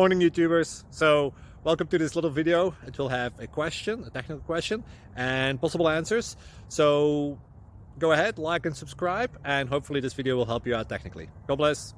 Morning YouTubers. So welcome to this little video. It will have a question, a technical question, and possible answers. So go ahead, like and subscribe, and hopefully this video will help you out technically. God bless.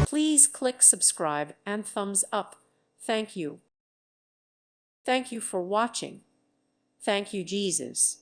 Please click subscribe and thumbs up. Thank you. Thank you for watching. Thank you, Jesus.